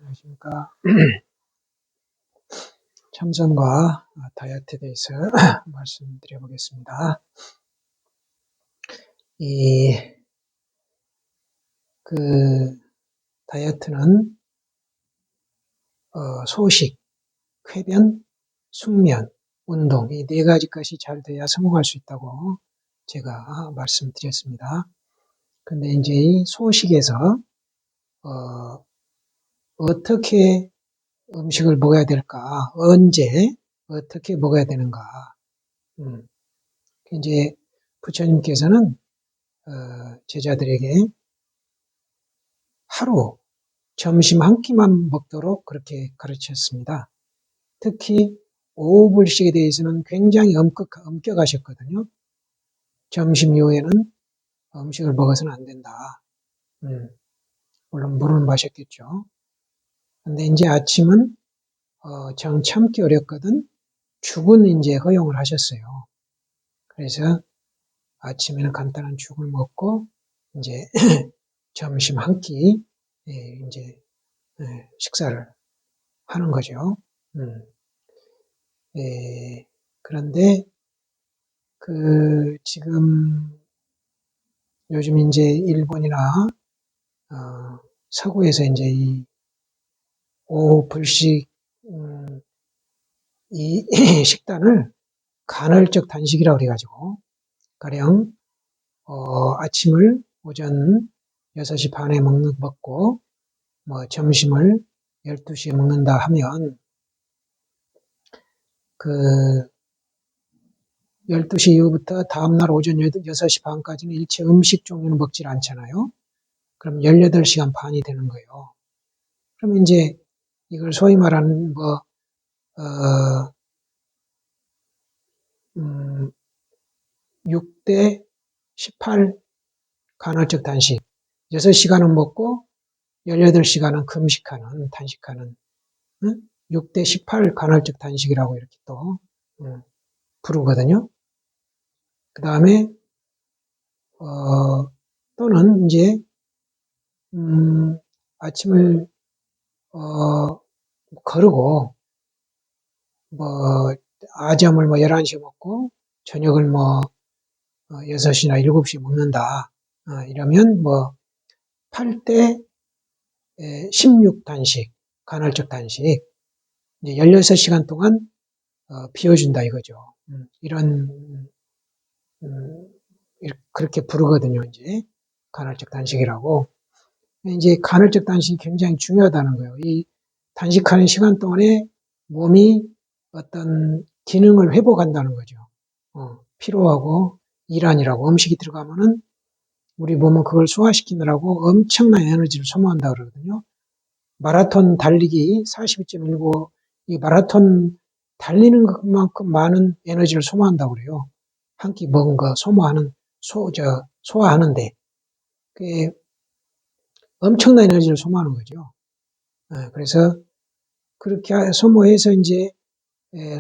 안녕하십니까. 참선과 다이어트에 대해서 말씀드려 보겠습니다. 다이어트는 소식, 쾌변, 숙면, 운동, 이 네 가지 것이 잘 돼야 성공할 수 있다고 제가 말씀드렸습니다. 근데 이제 이 소식에서 어떻게 음식을 먹어야 될까, 언제, 어떻게 먹어야 되는가. 이제 부처님께서는 제자들에게 하루 점심 한 끼만 먹도록 그렇게 가르쳤습니다. 특히 오후 불식에 대해서는 굉장히 엄격하셨거든요. 점심 이후에는 음식을 먹어서는 안 된다. 물론 물은 마셨겠죠. 근데 이제 아침은 정 참기 어렵거든 죽은 이제 허용을 하셨어요. 그래서 아침에는 간단한 죽을 먹고 이제 점심 한 끼 이제 식사를 하는 거죠. 그런데 지금 요즘 이제 일본이나 서구에서 이제 이 오후 불식 이 식단을 간헐적 단식이라고 그래가지고 가령 아침을 오전 6시 반에 먹고 뭐 점심을 12시에 먹는다 하면 12시 이후부터 다음날 오전 6시 반까지는 일체 음식 종류는 먹질 않잖아요. 그럼 18시간 반이 되는 거예요. 그러면 이제 이걸 소위 말하는 6대 18 간헐적 단식, 6시간은 먹고 18시간은 금식하는, 단식하는 6대 18 간헐적 단식이라고 이렇게 또 부르거든요. 그 다음에 또는 이제 아침을 거르고 아점을 11시에 먹고 저녁을 6시나 7시에 먹는다. 이러면 8대 16 단식, 간헐적 단식, 이제 16시간 동안 비워준다 이거죠. 그렇게 부르거든요. 이제 간헐적 단식이라고. 이제 간헐적 단식이 굉장히 중요하다는 거예요. 이 단식하는 시간 동안에 몸이 어떤 기능을 회복한다는 거죠. 피로하고 이란이라고 음식이 들어가면은 우리 몸은 그걸 소화시키느라고 엄청난 에너지를 소모한다 그러거든요. 마라톤 달리기 42.19, 이 마라톤 달리는 것만큼 많은 에너지를 소모한다고 그래요. 한 끼 먹은 거 소화하는데. 그게 엄청난 에너지를 소모하는 거죠. 그래서 그렇게 소모해서 이제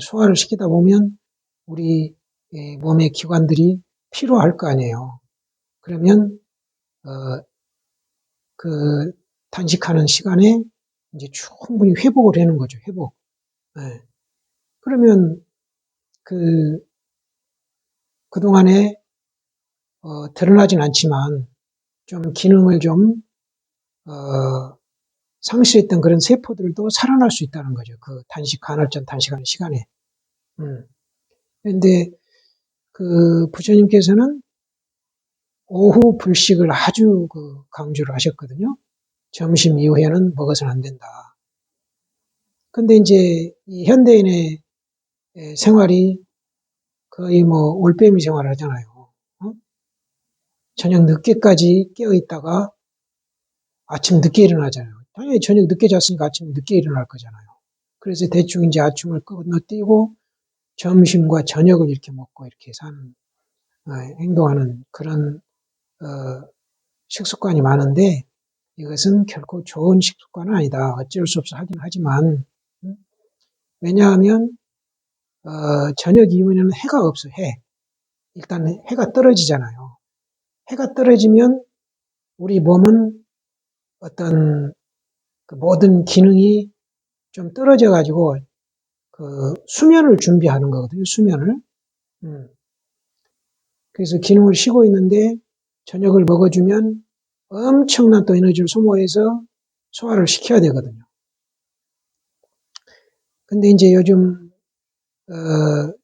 소화를 시키다 보면 우리 몸의 기관들이 피로할 거 아니에요. 그러면 단식하는 시간에 이제 충분히 회복을 하는 거죠. 회복. 그러면 그동안에 드러나진 않지만 좀 기능을 좀 상실했던 그런 세포들도 살아날 수 있다는 거죠. 그 간헐적 단식하는 시간에. 그런데 부처님께서는 오후 불식을 아주 강조를 하셨거든요. 점심 이후에는 먹어서는 안 된다. 근데 이제 이 현대인의 생활이 거의 올빼미 생활을 하잖아요. 저녁 늦게까지 깨어 있다가 아침 늦게 일어나잖아요. 당연히 저녁 늦게 잤으니까 아침 늦게 일어날 거잖아요. 그래서 대충 이제 아침을 건너뛰고 점심과 저녁을 이렇게 먹고 이렇게 사는, 행동하는 그런, 식습관이 많은데 이것은 결코 좋은 식습관은 아니다. 어쩔 수 없어 하긴 하지만, 왜냐하면, 저녁 이후에는 해가 없어, 해. 일단 해가 떨어지잖아요. 해가 떨어지면 우리 몸은 어떤 그 모든 기능이 좀 떨어져 가지고 그 수면을 준비하는 거거든요. 수면을. 그래서 기능을 쉬고 있는데 저녁을 먹어주면 엄청난 또 에너지를 소모해서 소화를 시켜야 되거든요. 근데 이제 요즘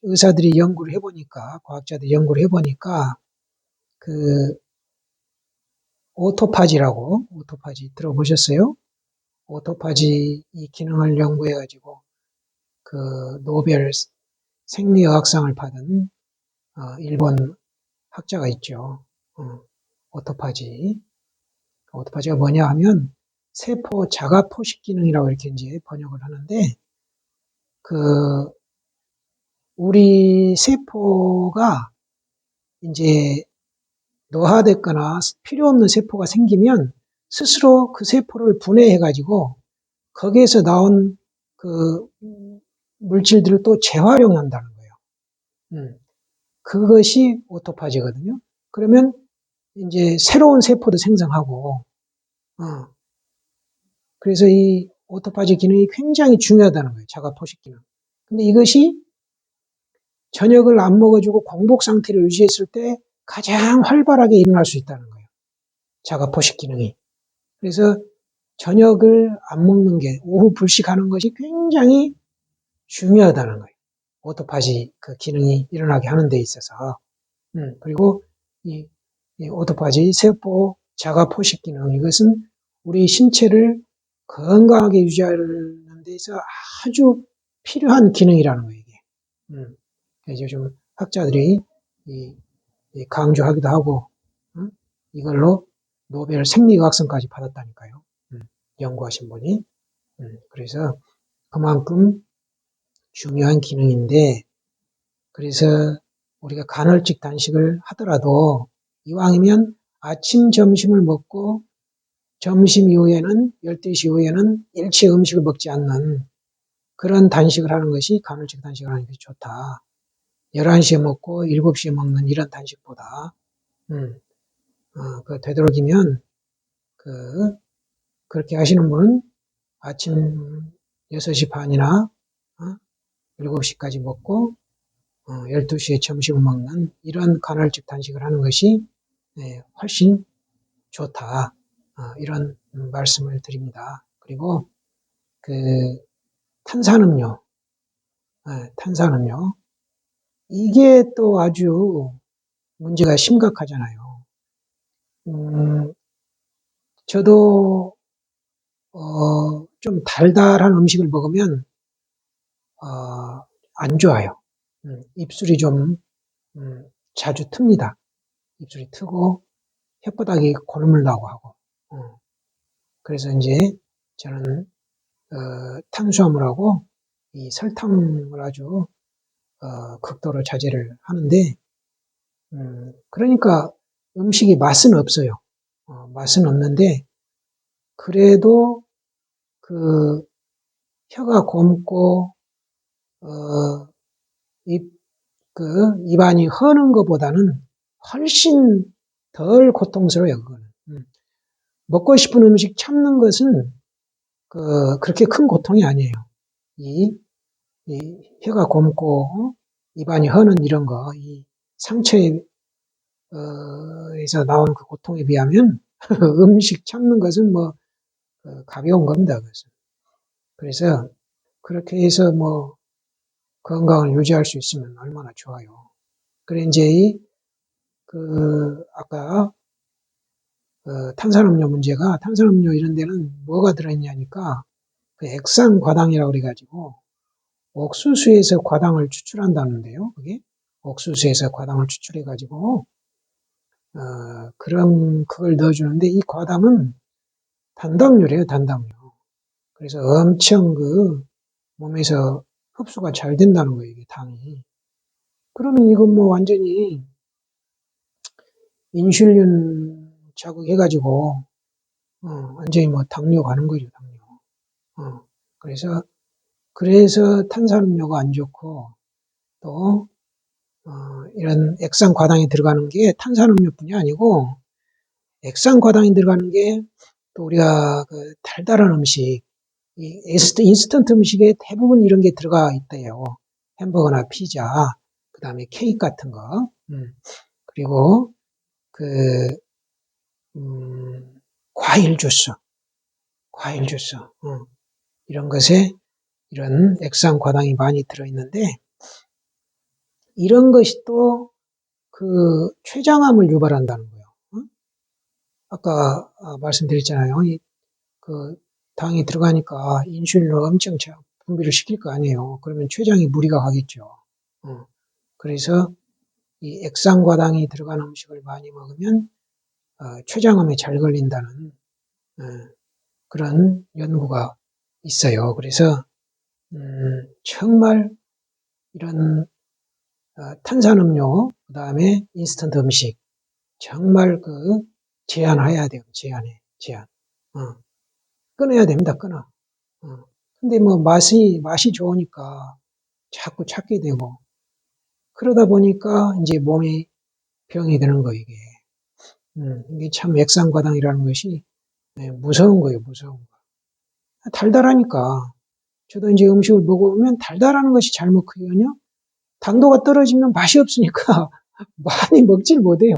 의사들이 연구를 해보니까, 과학자들이 연구를 해보니까 그 오토파지 들어보셨어요? 오토파지 이 기능을 연구해가지고 그 노벨 생리의학상을 받은 일본 학자가 있죠. 오토파지. 오토파지가 뭐냐 하면 세포 자가 포식 기능이라고 이렇게 이제 번역을 하는데 그 우리 세포가 이제 노화됐거나 필요 없는 세포가 생기면 스스로 그 세포를 분해해가지고 거기에서 나온 그 물질들을 또 재활용한다는 거예요. 그것이 오토파지거든요. 그러면 이제 새로운 세포도 생성하고, 그래서 이 오토파지 기능이 굉장히 중요하다는 거예요. 자가 포식 기능. 근데 이것이 저녁을 안 먹어주고 공복 상태를 유지했을 때 가장 활발하게 일어날 수 있다는 거예요. 자가 포식 기능이. 그래서 저녁을 안 먹는 게 오후 불식하는 것이 굉장히 중요하다는 거예요. 오토파지 그 기능이 일어나게 하는 데 있어서. 그리고 이 오토파지 세포 자가 포식 기능 이것은 우리 신체를 건강하게 유지하는 데 있어 아주 필요한 기능이라는 거예요. 이게. 그래서 요즘 학자들이 강조하기도 하고 이걸로 노벨 생리의학상까지 받았다니까요. 연구하신 분이. 그래서 그만큼 중요한 기능인데 그래서 우리가 간헐적 단식을 하더라도 이왕이면 아침, 점심을 먹고 점심 이후에는 12시 이후에는 일체 음식을 먹지 않는 그런 단식을 하는 것이 간헐적 단식을 하는 것이 좋다. 11시에 먹고 7시에 먹는 이런 단식보다 되도록이면 그렇게 하시는 분은 아침 6시 반이나 7시까지 먹고 12시에 점심을 먹는 이런 간헐적 단식을 하는 것이 훨씬 좋다. 이런 말씀을 드립니다. 그리고 그 탄산음료 이게 또 아주 문제가 심각하잖아요. 저도 좀 달달한 음식을 먹으면 안 좋아요. 입술이 좀 자주 틉니다. 입술이 트고 혓바닥이 골물 나고 하고. 그래서 이제 저는 탄수화물하고 이 설탕을 아주 극도로 자제를 하는데 그러니까 음식이 맛은 없어요. 맛은 없는데 그래도 그 혀가 곪고 입안이 허는 것보다는 훨씬 덜 고통스러워요. 그거는. 먹고 싶은 음식 참는 것은 그렇게 큰 고통이 아니에요. 이 혀가 곪고 입안이 허는 이런 거, 이 상처에서 나오는 그 고통에 비하면 음식 참는 것은 뭐 가벼운 겁니다. 그것은. 그래서 그렇게 해서 뭐 건강을 유지할 수 있으면 얼마나 좋아요. 그래 이제 아까 탄산음료 문제가 탄산음료 이런 데는 뭐가 들어있냐니까 그 액상과당이라고 그래가지고 옥수수에서 과당을 추출한다는데요. 그게 옥수수에서 과당을 추출해가지고 그걸 넣어주는데 이 과당은 단당류래요. 단당류. 그래서 엄청 몸에서 흡수가 잘 된다는 거예요. 이게 당이. 그러면 이건 뭐 완전히 인슐린 자극해가지고 완전히 뭐 당뇨 가는 거죠. 당뇨. 그래서 탄산음료가 안 좋고 또 이런 액상과당이 들어가는 게 탄산음료뿐이 아니고 액상과당이 들어가는 게 또 우리가 그 달달한 음식, 이 인스턴트 음식에 대부분 이런 게 들어가 있대요. 햄버거나 피자, 그 다음에 케이크 같은 거, 그리고 그, 과일 주스, 이런 것에 이런 액상과당이 많이 들어있는데, 이런 것이 또 그 췌장암을 유발한다는 거예요. 아까 말씀드렸잖아요. 그 당이 들어가니까 인슐린을 엄청 분비를 시킬 거 아니에요. 그러면 췌장에 무리가 가겠죠. 그래서 이 액상과당이 들어간 음식을 많이 먹으면 췌장암에 잘 걸린다는 그런 연구가 있어요. 그래서 정말 이런 탄산음료, 그 다음에 인스턴트 음식 정말 그 제한해야 돼요. 제한. 끊어야 됩니다. 끊어. 근데 뭐 맛이 좋으니까 자꾸 찾게 되고 그러다 보니까 이제 몸이 병이 되는 거예요. 이게 참 액상과당이라는 것이 무서운 거예요. 무서운 거. 달달하니까 저도 이제 음식을 먹어보면 달달한 것이 잘 먹거든요. 당도가 떨어지면 맛이 없으니까 많이 먹질 못해요.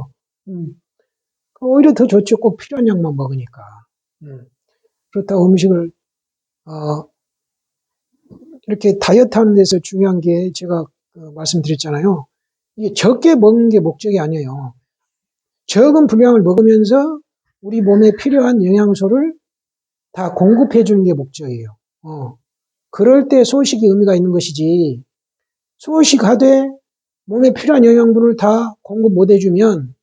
오히려 더 좋죠. 꼭 필요한 양만 먹으니까. 그렇다고 음식을 이렇게 다이어트 하는 데서 중요한 게 제가 말씀드렸잖아요. 이게 적게 먹는 게 목적이 아니에요. 적은 분량을 먹으면서 우리 몸에 필요한 영양소를 다 공급해 주는 게 목적이에요. 그럴 때 소식이 의미가 있는 것이지, 소식하되 몸에 필요한 영양분을 다 공급 못 해주면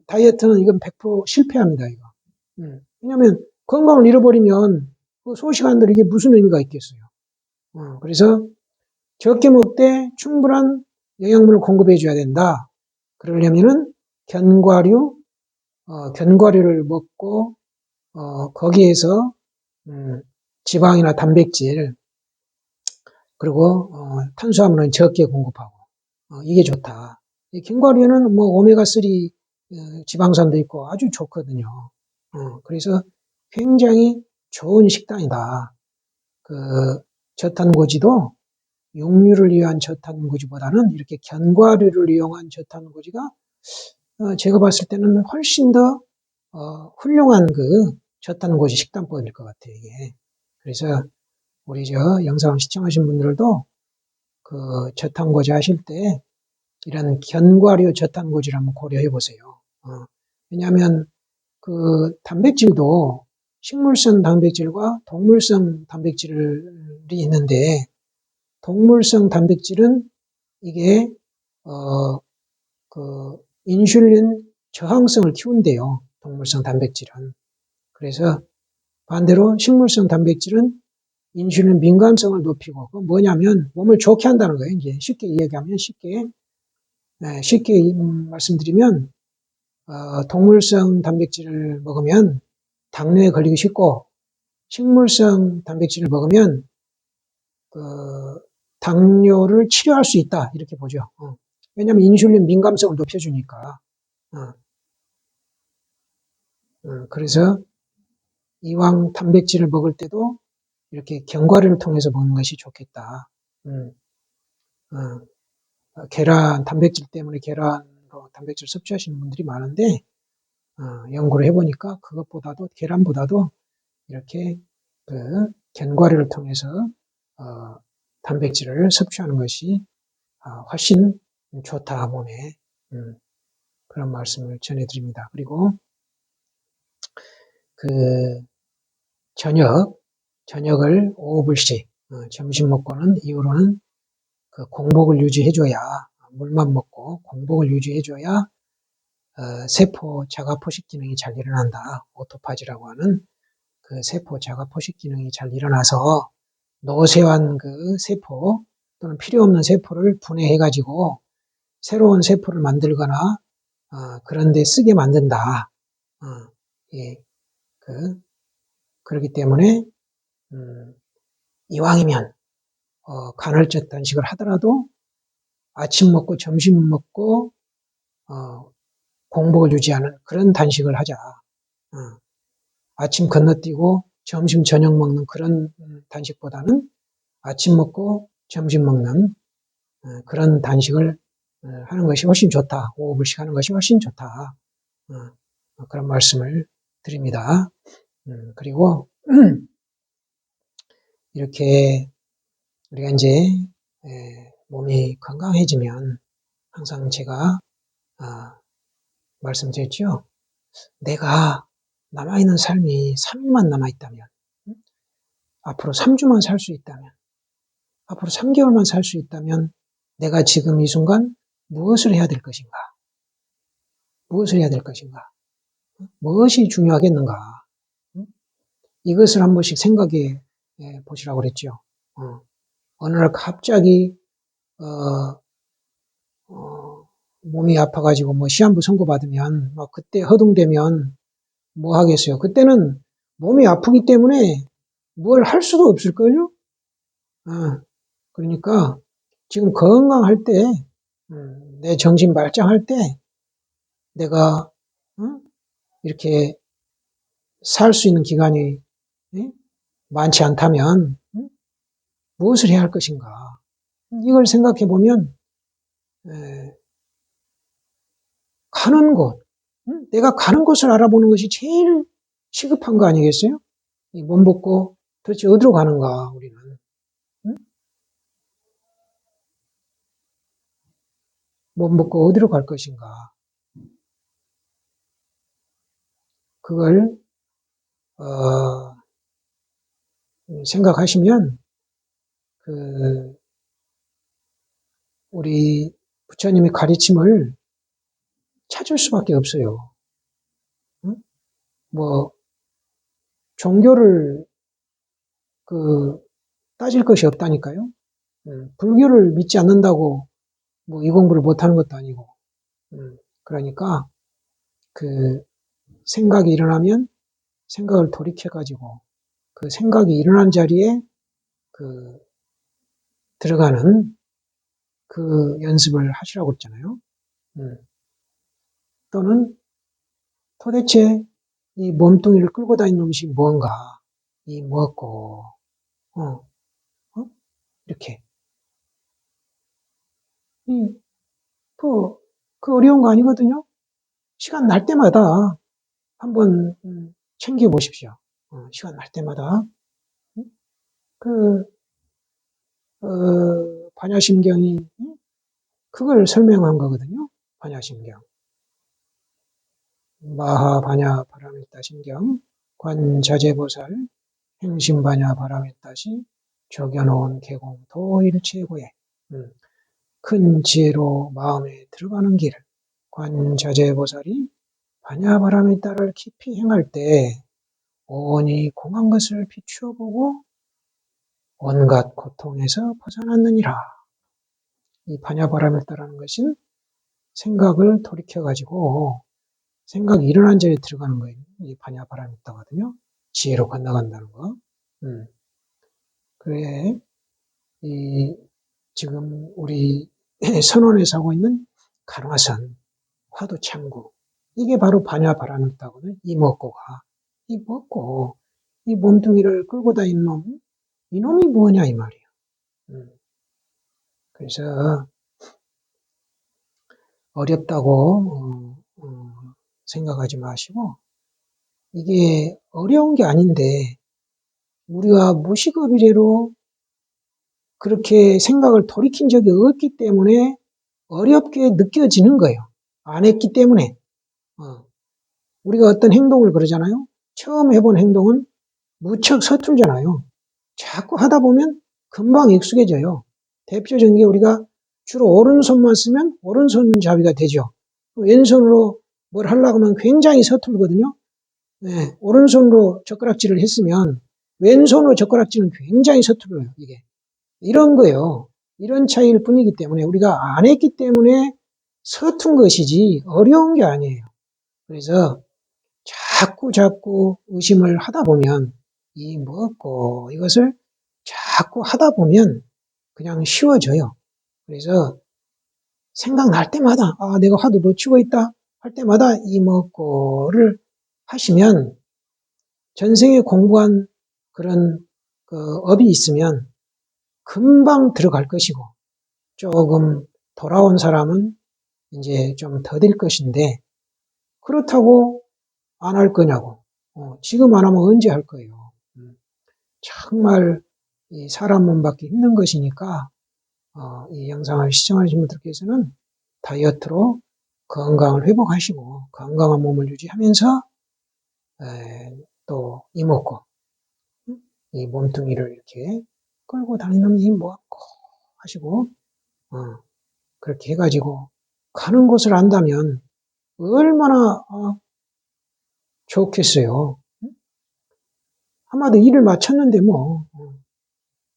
다이어트는 이건 100% 실패합니다. 이거. 왜냐하면 건강을 잃어버리면 그 소식한 대로 이게 무슨 의미가 있겠어요. 그래서 적게 먹되 충분한 영양분을 공급해 줘야 된다. 그러려면은 견과류를 먹고 거기에서 지방이나 단백질 그리고 탄수화물은 적게 공급하고 이게 좋다. 이 견과류에는 뭐 오메가3 지방산도 있고 아주 좋거든요. 그래서 굉장히 좋은 식단이다. 그 저탄고지도 육류를 위한 저탄고지보다는 이렇게 견과류를 이용한 저탄고지가 제가 봤을 때는 훨씬 더 훌륭한 그 저탄고지 식단법일 것 같아요. 이게. 그래서 우리 영상을 시청하신 분들도 그 저탄고지 하실 때 이런 견과류 저탄고지를 한번 고려해 보세요. 왜냐하면 그 단백질도 식물성 단백질과 동물성 단백질이 있는데 동물성 단백질은 이게 그 인슐린 저항성을 키운대요. 동물성 단백질은. 그래서 반대로 식물성 단백질은 인슐린 민감성을 높이고 그 뭐냐면 몸을 좋게 한다는 거예요. 이제 쉽게 이야기하면 쉽게 말씀드리면 동물성 단백질을 먹으면 당뇨에 걸리기 쉽고 식물성 단백질을 먹으면 당뇨를 치료할 수 있다 이렇게 보죠. 왜냐하면 인슐린 민감성을 높여주니까. 그래서 이왕 단백질을 먹을 때도 이렇게 견과류를 통해서 먹는 것이 좋겠다. 계란 단백질 때문에 계란으로 단백질 섭취하시는 분들이 많은데 연구를 해보니까 그것보다도 계란보다도 이렇게 그 견과류를 통해서 단백질을 섭취하는 것이 훨씬 좋다 몸에 그런 말씀을 전해드립니다. 그리고 그 저녁을 5분씩 점심 먹고는 이후로는 그 공복을 유지해줘야 물만 먹고 공복을 유지해줘야 세포 자가 포식 기능이 잘 일어난다. 오토파지라고 하는 그 세포 자가 포식 기능이 잘 일어나서 노쇠한 그 세포 또는 필요 없는 세포를 분해해가지고 새로운 세포를 만들거나 그런데 쓰게 만든다. 예, 그렇기 때문에 이왕이면 간헐적 단식을 하더라도 아침 먹고 점심 먹고 공복을 유지하는 그런 단식을 하자. 아침 건너뛰고 점심 저녁 먹는 그런 단식보다는 아침 먹고 점심 먹는 그런 단식을 하는 것이 훨씬 좋다. 5분씩 하는 것이 훨씬 좋다. 그런 말씀을 드립니다. 그리고 이렇게 우리가 이제 몸이 건강해지면 항상 제가 말씀드렸죠. 내가 남아있는 삶이 3일만 남아있다면, 앞으로 3주만 살 수 있다면, 앞으로 3개월만 살 수 있다면 내가 지금 이 순간 무엇을 해야 될 것인가? 무엇을 해야 될 것인가? 무엇이 중요하겠는가? 이것을 한 번씩 생각해 보시라고 그랬죠. 어느 날 갑자기 몸이 아파가지고 뭐 시한부 선고받으면 막 그때 허둥대면 뭐 하겠어요. 그때는 몸이 아프기 때문에 뭘 할 수도 없을걸요? 그러니까 지금 건강할 때, 내 정신 말짱할 때 내가 이렇게 살 수 있는 기간이 많지 않다면 무엇을 해야 할 것인가? 이걸 생각해 보면 가는 곳, 내가 가는 곳을 알아보는 것이 제일 시급한 거 아니겠어요? 이 몸 벗고 도대체 어디로 가는가 우리는. 몸 벗고 어디로 갈 것인가. 그걸 생각하시면 우리 부처님의 가르침을 찾을 수밖에 없어요. 뭐 종교를 따질 것이 없다니까요. 불교를 믿지 않는다고 뭐 이 공부를 못하는 것도 아니고. 그러니까 생각이 일어나면 생각을 돌이켜가지고 그 생각이 일어난 자리에 들어가는 그 연습을 하시라고 했잖아요. 또는 도대체 이 몸뚱이를 끌고 다니는 음식이 뭔가, 이 무엇고, 이렇게. 그 어려운 거 아니거든요. 시간 날 때마다 한번 챙겨 보십시오. 시간 날 때마다. 반야심경이 그걸 설명한 거거든요. 반야심경. 마하반야 바라밀다심경, 관자재보살, 행심반야 바라밀다시, 적여놓은 개공 도일체고에 큰 지혜로 마음에 들어가는 길, 관자재보살이 반야바라밀다를 깊이 행할 때 온이 공한 것을 비추어 보고 온갖 고통에서 벗어났느니라. 이 반야바라밀다라는 것은 생각을 돌이켜가지고 생각이 일어난 자리에 들어가는 거예요. 이 반야바라밀다거든요. 지혜로 건너간다는 거. 그래, 지금 우리 선원에서 하고 있는 간화선, 화두창구, 이게 바로 반야바라밀다거든요. 이 먹고, 이 몸뚱이를 끌고 다니는 놈, 이놈이 뭐냐, 이 말이에요. 그래서, 어렵다고, 생각하지 마시고, 이게 어려운 게 아닌데, 우리가 무식업 이래로 그렇게 생각을 돌이킨 적이 없기 때문에 어렵게 느껴지는 거예요. 안 했기 때문에. 우리가 어떤 행동을 그러잖아요. 처음 해본 행동은 무척 서툴잖아요. 자꾸 하다 보면 금방 익숙해져요. 대표적인 게 우리가 주로 오른손만 쓰면 오른손잡이가 되죠. 왼손으로 뭘 하려고 하면 굉장히 서툴거든요. 네, 오른손으로 젓가락질을 했으면 왼손으로 젓가락질은 굉장히 서툴어요. 이게. 이런 거예요. 이런 차이일 뿐이기 때문에 우리가 안 했기 때문에 서툰 것이지 어려운 게 아니에요. 그래서 자꾸 의심을 하다 보면 이 무엇고 이것을 자꾸 하다 보면 그냥 쉬워져요. 그래서 생각날 때마다 내가 화두 놓치고 있다 할 때마다 이 무엇고를 하시면 전생에 공부한 그런 그 업이 있으면 금방 들어갈 것이고, 조금 돌아온 사람은 이제 좀 더딜 것인데, 그렇다고 안 할 거냐고. 지금 안 하면 언제 할 거예요. 정말 이 사람 몸 받기 힘든 것이니까, 이 영상을 시청하시는 분들께서는 다이어트로 건강을 회복하시고 건강한 몸을 유지하면서 또 이목구, 이 몸뚱이를 이렇게 끌고 다니는 힘 모았고 하시고 그렇게 해가지고 가는 곳을 안다면 얼마나 좋겠어요. 아마도 일을 마쳤는데 뭐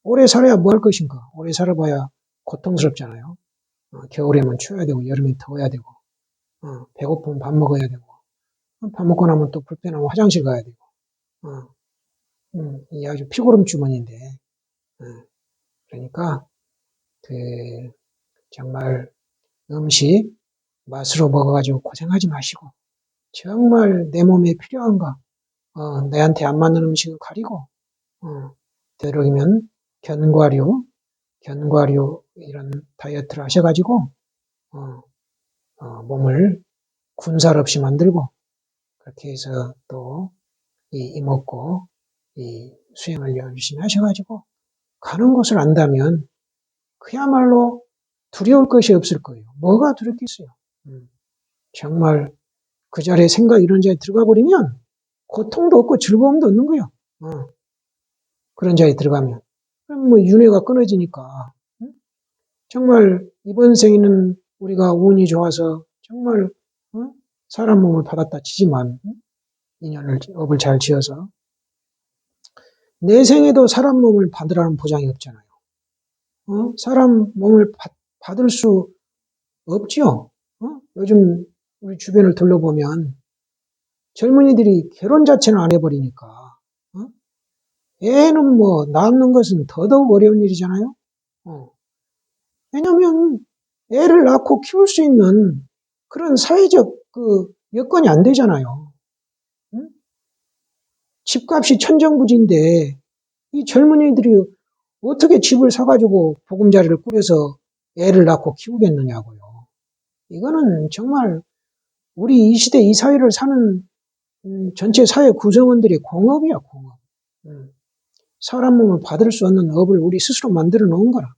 오래 살아야 뭐 할 것인가. 오래 살아봐야 고통스럽잖아요. 겨울에만 추워야 되고 여름엔 더워야 되고 배고프면 밥 먹어야 되고 밥 먹고 나면 또 불편하면 화장실 가야 되고 이 아주 피고름 주머니인데 그러니까 그 정말 음식 맛으로 먹어가지고 고생하지 마시고 정말 내 몸에 필요한가 내한테 안 맞는 음식을 가리고 되도록이면 견과류 이런 다이어트를 하셔가지고 몸을 군살 없이 만들고 그렇게 해서 또 이먹고 이 수행을 열심히 하셔가지고 가는 곳을 안다면 그야말로 두려울 것이 없을 거예요. 뭐가 두렵겠어요? 정말 그 자리에 생각 이런 자리에 들어가 버리면 고통도 없고 즐거움도 없는 거예요. 그런 자리에 들어가면. 그럼 뭐 윤회가 끊어지니까 정말 이번 생에는 우리가 운이 좋아서 정말 사람 몸을 받았다 치지만 업을 잘 지어서 내 생에도 사람 몸을 받으라는 보장이 없잖아요. 사람 몸을 받을 수 없죠. 요즘 우리 주변을 둘러보면 젊은이들이 결혼 자체는 안 해버리니까 애는 뭐 낳는 것은 더더욱 어려운 일이잖아요. 왜냐하면 애를 낳고 키울 수 있는 그런 사회적 그 여건이 안 되잖아요. 집값이 천정부지인데 이 젊은이들이 어떻게 집을 사가지고 보금자리를 꾸려서 애를 낳고 키우겠느냐고요. 이거는 정말 우리 이 시대 이 사회를 사는 전체 사회 구성원들의 공업이야, 공업. 사람 몸을 받을 수 없는 업을 우리 스스로 만들어 놓은 거라.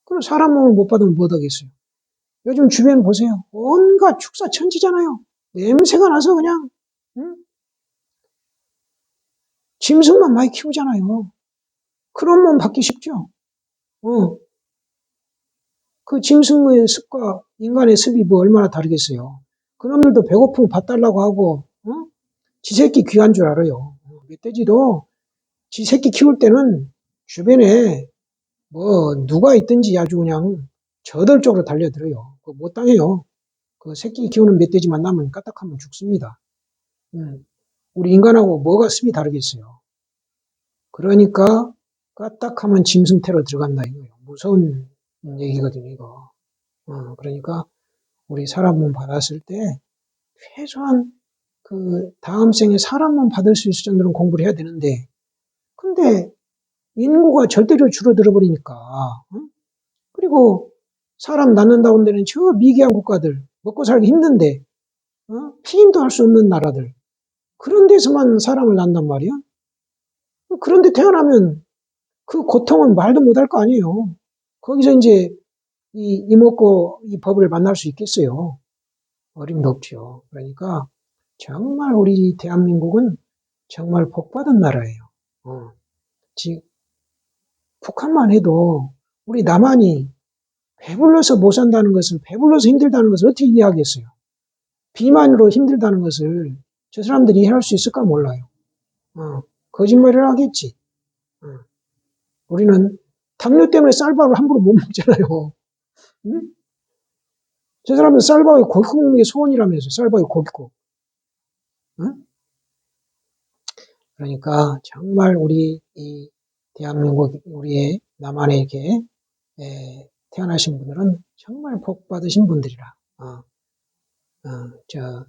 그럼 사람 몸을 못 받으면 못 하겠어요. 요즘 주변 보세요. 온갖 축사천지잖아요. 냄새가 나서 그냥 짐승만 많이 키우잖아요. 그런 몸 받기 쉽죠. 그 짐승의 습과 인간의 습이 뭐 얼마나 다르겠어요. 그놈들도 배고프면 밥 달라고 하고 지 새끼 귀한 줄 알아요. 멧돼지도 지 새끼 키울 때는 주변에 뭐 누가 있든지 아주 그냥 저돌적으로 달려들어요. 그거 못 당해요. 그 새끼 키우는 멧돼지 만나면 까딱하면 죽습니다. 우리 인간하고 뭐가 습이 다르겠어요. 그러니까 까딱하면 짐승태로 들어간다 이거예요. 무서운 얘기거든요, 이거. 그러니까 우리 사람 몸 받았을 때 최소한 그 다음 생에 사람 몸 받을 수 있을 정도로 공부를 해야 되는데 근데 인구가 절대로 줄어들어 버리니까 그리고 사람 낳는다고 데는 저 미개한 국가들 먹고 살기 힘든데 피임도 할 수 없는 나라들 그런 데서만 사람을 낳는단 말이야. 그런데 태어나면 그 고통은 말도 못할 거 아니에요. 거기서 이제 이먹고 이 법을 만날 수 있겠어요. 어림도 없죠. 그러니까 정말 우리 대한민국은 정말 복받은 나라예요. 지 북한만 해도 우리 남한이 배불러서 못 산다는 것을 배불러서 힘들다는 것을 어떻게 이해하겠어요? 비만으로 힘들다는 것을 저 사람들이 이해할 수 있을까 몰라요. 거짓말을 하겠지. 우리는 당뇨 때문에 쌀밥을 함부로 못 먹잖아요. 응? 저 사람은 쌀밥에 고기 먹는 게 소원이라면서 쌀밥에 고기국. 응? 그러니까 정말 우리 이 대한민국 우리의 남한에 이렇게 태어나신 분들은 정말 복 받으신 분들이라. 저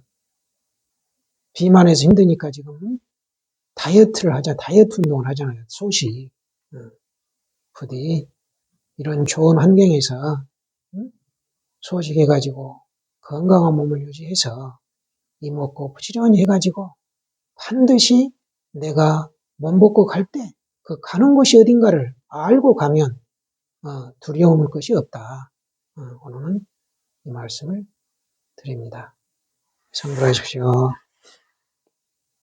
비만해서 힘드니까 지금 다이어트를 하자, 다이어트 운동을 하잖아요. 소식. 부디 이런 좋은 환경에서 소식해가지고 건강한 몸을 유지해서 이먹고 부지런히 해가지고 반드시 내가 몸 벗고 갈 때 그 가는 곳이 어딘가를 알고 가면 두려움을 것이 없다. 오늘은 이 말씀을 드립니다. 참고하십시오.